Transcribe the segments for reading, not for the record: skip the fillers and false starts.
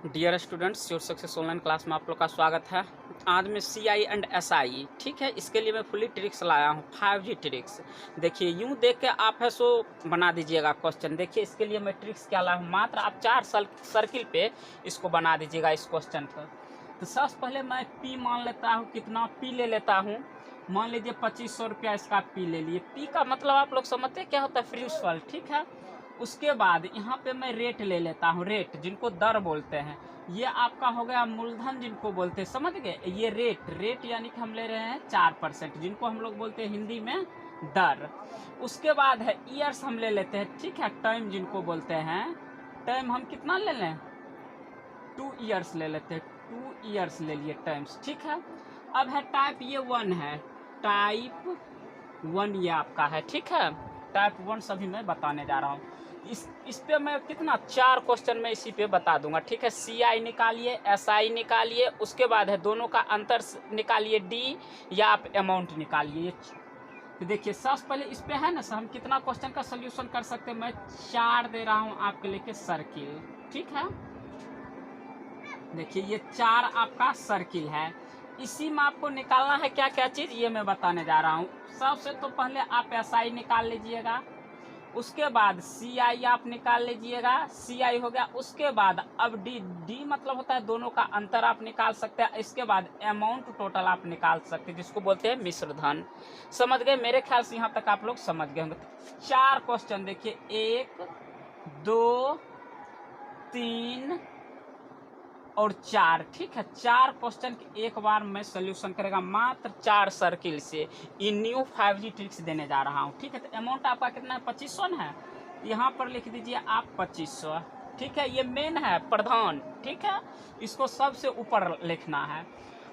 Dear students, your success online class में आप लोग का स्वागत है। आज मैं CI एंड SI, ठीक है, इसके लिए मैं फुली ट्रिक्स लाया हूँ, 5G ट्रिक्स। देखिए, यूँ देख के आप है सो बना दीजिएगा क्वेश्चन। देखिए, इसके लिए मैं ट्रिक्स क्या लाया हूँ, मात्र आप 4 सर्किल पे इसको बना दीजिएगा इस क्वेश्चन पर। तो सबसे पहले मैं P मान लेता हूँ, कितना P ले लेता हूँ। मान लीजिए 2500 रुपया इसका P ले लिए। P का मतलब आप लोग समझते हैं क्या होता है, प्रिंसिपल, ठीक है। उसके बाद यहाँ पे मैं रेट ले लेता हूँ, रेट जिनको दर बोलते हैं। ये आपका हो गया मूलधन जिनको बोलते हैं, समझ गए। ये रेट यानी कि हम ले रहे हैं 4%, जिनको हम लोग बोलते हैं हिंदी में दर। उसके बाद है ईयर्स हम ले लेते हैं, ठीक है। टाइम जिनको बोलते हैं, टाइम हम कितना ले लें, 2 ईयर्स ले लेते हैं, 2 ईयर्स ले लिए टाइम्स, ठीक है। अब है टाइप, ये 1 है, टाइप 1 ये आपका है, ठीक है। टाइप 1 सभी मैं बताने जा रहा हूँ। इस पे मैं कितना 4 क्वेश्चन में इसी पे बता दूंगा, ठीक है। CI निकालिए, SI निकालिए, उसके बाद है दोनों का अंतर निकालिए, D, या आप अमाउंट निकालिए। तो देखिए, सबसे पहले इस पे है ना, हम कितना क्वेश्चन का सोल्यूशन कर सकते हैं। मैं 4 दे रहा हूँ आपके लेके सर्किल, ठीक है। देखिए, ये 4 आपका सर्किल है। इसी में आपको निकालना है क्या क्या चीज़, ये मैं बताने जा रहा हूँ। सबसे तो पहले आप SI निकाल लीजिएगा, उसके बाद CI आप निकाल लीजिएगा, CI हो गया। उसके बाद अब D मतलब होता है दोनों का अंतर आप निकाल सकते हैं। इसके बाद अमाउंट टोटल आप निकाल सकते हैं, जिसको बोलते हैं मिश्र धन। समझ गए, मेरे ख्याल से यहाँ तक आप लोग समझ गए होंगे। 4 क्वेश्चन देखिए, 1 2 3 और 4, ठीक है। 4 क्वेश्चन के एक बार मैं सोल्यूशन करेगा मात्र 4 सर्किल से। इन न्यू 5G ट्रिक्स देने जा रहा हूँ, ठीक है। तो अमाउंट आपका कितना है, 2500 है। यहाँ पर लिख दीजिए आप 2500, ठीक है। ये मेन है, प्रधान, ठीक है। इसको सबसे ऊपर लिखना है।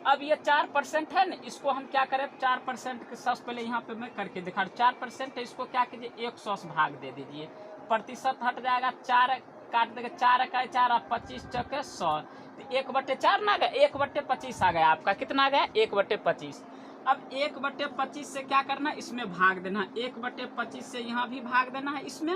अब ये 4% है ना, इसको हम क्या करें, 4% के सबसे पहले यहाँ पे मैं करके दिखा रहा हूँ। 4% है, इसको क्या कीजिए, 100 से भाग दे दीजिए। प्रतिशत हट जाएगा, 4 काट देगा, 4 का 4 और 25 चौके 100, तो 1/4 ना गया, 1/25 आ गया आपका। कितना आ गया, 1/25। अब 1/25 से क्या करना, इसमें भाग देना है। 1/25 से यहाँ भी भाग देना है, इसमें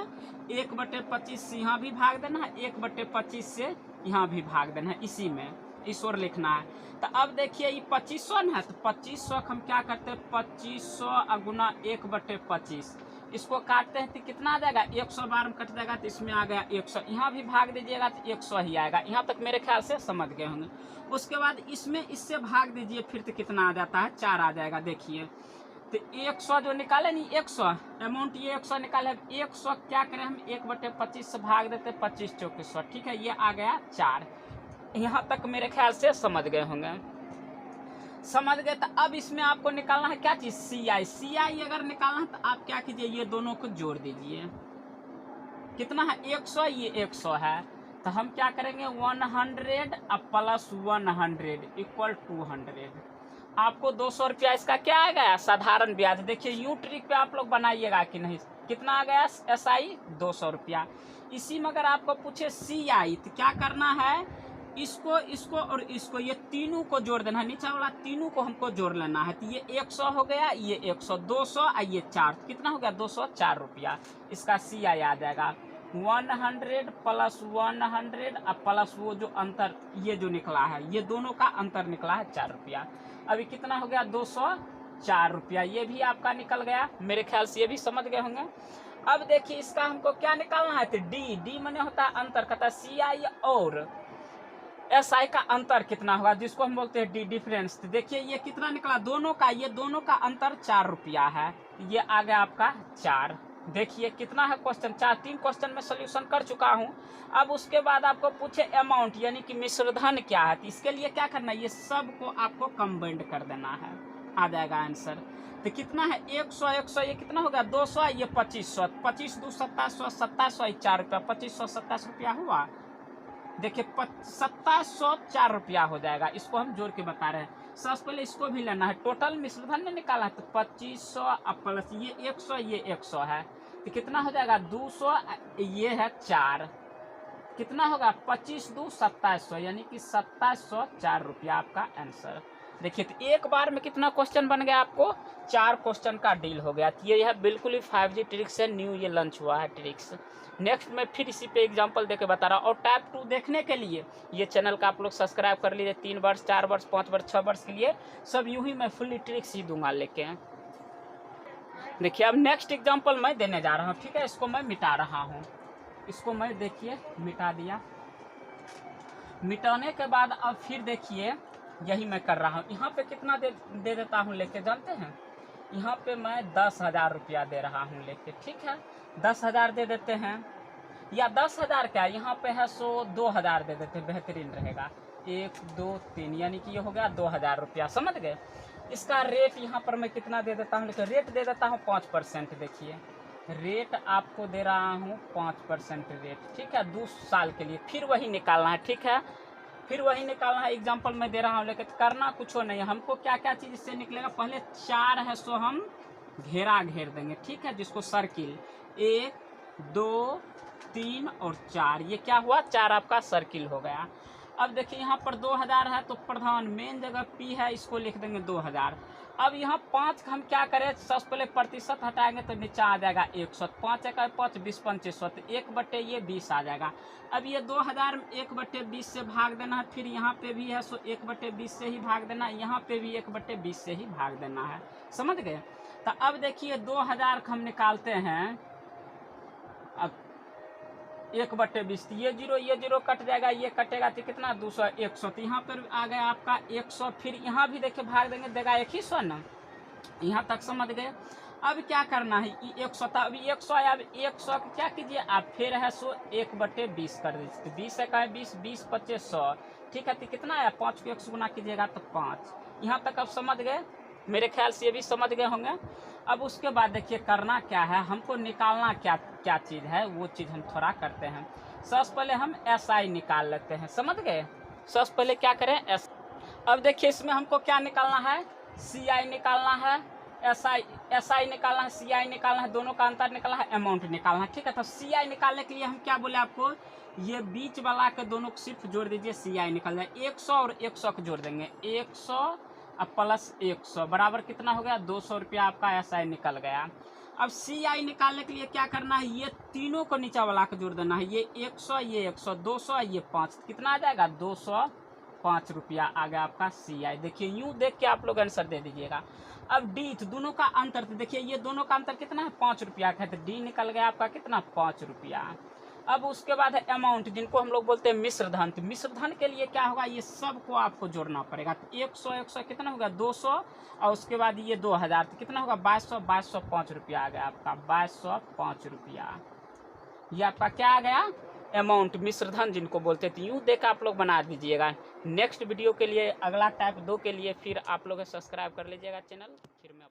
1/25 से यहाँ भी भाग देना है, 1/25 से यहाँ भी भाग देना है, इसी में इस ओर लिखना है। तो अब देखिए, ये 2500 है, तो 2500 हम क्या करते हैं, 2500 गुना 1/25, इसको काटते हैं तो कितना आ जाएगा, 100 बार में कट जाएगा, तो इसमें आ गया 100। यहाँ भी भाग दीजिएगा तो 100 ही आएगा। यहाँ तक मेरे ख्याल से समझ गए होंगे। उसके बाद इसमें इससे भाग दीजिए, फिर तो कितना आ जाता है, 4 आ जाएगा। देखिए, तो 100 जो निकाले नहीं, 100 अमाउंट, ये 100 निकाले। 100 क्या करें हम, 1/25 से भाग देते, 25 चौके 100, ठीक है। ये आ गया 4। यहाँ तक मेरे ख्याल से समझ गए होंगे। समझ गए। तो अब इसमें आपको निकालना है क्या चीज, CI अगर निकालना है तो आप क्या कीजिए, ये दोनों को जोड़ दीजिए। कितना है, 100, ये 100 है। तो हम क्या करेंगे, 100 अब प्लस 100 इक्वल 200। आपको 200 रुपया इसका क्या आ गया, साधारण ब्याज। देखिए, यू ट्रिक पे आप लोग बनाइएगा कि नहीं। कितना आ गया, SI 200 रुपया। इसी में अगर आपको पूछे CI, तो क्या करना है, इसको इसको और इसको, ये तीनों को जोड़ देना है। नीचे वाला तीनों को हमको जोड़ लेना है। तो ये 100 हो गया, ये 100, 200 और ये 4, कितना हो गया, 204 रुपया। इसका CI आ जाएगा 100 प्लस 100 और प्लस वो जो अंतर ये जो निकला है, ये दोनों का अंतर निकला है 4 रुपया। अभी कितना हो गया, 204 रुपया। ये भी आपका निकल गया, मेरे ख्याल से ये भी समझ गए होंगे। अब देखिए, इसका हमको क्या निकालना है, तो D माने होता है अंतर, कहता है CI और SI का अंतर कितना होगा, जिसको हम बोलते हैं D डिफरेंस। तो देखिए, ये कितना निकला, दोनों का, ये दोनों का अंतर 4 रुपया है। ये आ गया आपका 4। देखिए कितना है क्वेश्चन, 3 क्वेश्चन में सोल्यूशन कर चुका हूं। अब उसके बाद आपको पूछे अमाउंट यानी कि मिश्रधन क्या है, तो इसके लिए क्या करना है, ये सब को आपको कंबाइंड कर देना है, आ जाएगा आंसर। तो कितना है, 100 100, ये कितना हो गया, 200, ये 2500, 25 2 2700, 2700 4 रुपया, 2500 27 रुपया हुआ। देखिए, 2704 रुपया हो जाएगा। इसको हम जोड़ के बता रहे हैं। सबसे पहले इसको भी लेना है, टोटल मिश्रधन में निकाला है, तो 2500 प्लस ये 100, ये 100 है, तो कितना हो जाएगा, 200, ये है 4, कितना होगा, 25 2 2700, यानी कि 2704 रुपया आपका आंसर। देखिए तो एक बार में कितना क्वेश्चन बन गया आपको, 4 क्वेश्चन का डील हो गया। तो ये है बिल्कुल ही 5G ट्रिक्स है, न्यू ये लॉन्च हुआ है ट्रिक्स। नेक्स्ट मैं फिर इसी पे एग्जांपल देके बता रहा हूँ। और टाइप 2 देखने के लिए ये चैनल का आप लोग सब्सक्राइब कर लीजिए। 3 वर्ष 4 वर्ष 5 वर्ष 6 वर्ष के लिए सब यूं ही मैं फुल्ली ट्रिक्स ही दूंगा लेके। देखिए अब नेक्स्ट एग्जाम्पल मैं देने जा रहा हूँ, ठीक है। इसको मैं मिटा रहा हूँ, इसको मैं देखिए मिटा दिया। मिटाने के बाद अब फिर देखिए यही मैं कर रहा हूँ। यहाँ पे कितना दे देता हूँ लेके, जानते हैं? यहाँ पे मैं 10,000 रुपया दे रहा हूँ लेके, ठीक है। 10,000 दे देते हैं, या 10,000 क्या, यहाँ पे है सो 2,000 दे देते हैं, बेहतरीन रहेगा। 1 2 3 यानी कि ये हो गया 2,000 रुपया, समझ गए। इसका रेट यहाँ पर मैं कितना दे देता हूँ लेकिन रेट दे देता हूँ 5%। देखिए रेट आपको दे रहा हूँ 5% रेट, ठीक है, 2 साल के लिए। फिर वही निकालना है, ठीक है, फिर वही निकालना है। एग्जाम्पल मैं दे रहा हूँ लेकिन करना कुछ नहीं है हमको। क्या क्या चीज़ इससे निकलेगा, पहले 4 है सो हम घेरा घेर देंगे, ठीक है, जिसको सर्किल 1 2 3 और 4, ये क्या हुआ, 4 आपका सर्किल हो गया। अब देखिए यहाँ पर 2,000 है तो प्रधान मेन जगह P है, इसको लिख देंगे 2,000। अब यहाँ 5 हम क्या करें, सबसे पहले प्रतिशत हटाएंगे तो नीचे आ जाएगा 100। 5 एक 5 20 25 तो 1/20 आ जाएगा। अब ये 2,000 1/20 से भाग देना है, फिर यहाँ पे भी है सो 1/20 से ही भाग देना है, यहाँ पे भी 1/20 से ही भाग देना है, समझ गए। तो अब देखिए 2,000 हम निकालते हैं, अब 1/20, ये जीरो कट जाएगा, ये कटेगा तो कितना 200 100, तो यहाँ पर आ गया आपका 100। फिर यहाँ भी देखिए भाग देंगे, देगा 100 ना, यहाँ तक समझ गए। अब क्या करना है, 100 था, अभी 100 आया, अब 100 क्या कीजिए आप, फिर है सो 1/20 कर दीजिए। 20 है का 20 20 25 100, ठीक है। तो कितना आया, 5 को 100 गुना कीजिएगा तो 5। यहाँ तक अब समझ गए, मेरे ख्याल से ये भी समझ गए होंगे। अब उसके बाद देखिए करना क्या है, हमको निकालना क्या क्या चीज़ है, वो चीज़ हम थोड़ा करते हैं। सबसे पहले हम SI निकाल लेते हैं, समझ गए। सबसे पहले क्या करें, अब देखिए इसमें हमको क्या निकालना है, CI निकालना है, SI निकालना है, CI निकालना है, दोनों का अंतर निकालना है, अमाउंट निकालना है, ठीक है। तो CI निकालने के लिए हम क्या बोले आपको, ये बीच वाला के दोनों को सिर्फ जोड़ दीजिए, CI निकल जाए। 100 और 100 को जोड़ देंगे, 100 अब प्लस 100 बराबर कितना हो गया, 200 रुपया आपका SI निकल गया। अब CI निकालने के लिए क्या करना है, ये तीनों को नीचा वाला को जोड़ देना है, ये 100 ये 100 200 ये 5, कितना आ जाएगा 205 रुपया आ गया आपका CI। देखिए यूं देख के आप लोग आंसर दे दीजिएगा। अब D, तो दोनों का अंतर, तो देखिए ये दोनों का अंतर कितना है, 5 रुपया का है, तो D निकल गया आपका कितना, 5 रुपया। अब उसके बाद है अमाउंट, जिनको हम लोग बोलते हैं मिश्र धन। तो मिश्र धन के लिए क्या होगा, ये सबको आपको जोड़ना पड़ेगा। तो 100 कितना होगा 200, और उसके बाद ये 2,000 तो कितना होगा 2205 रुपया आ गया आपका, 2205 रुपया। ये आपका क्या आ गया, अमाउंट, मिश्र धन जिनको बोलते थे। यूँ देख आप लोग बना दीजिएगा। नेक्स्ट वीडियो के लिए, अगला टाइप 2 के लिए फिर आप लोग सब्सक्राइब कर लीजिएगा चैनल, फिर मैं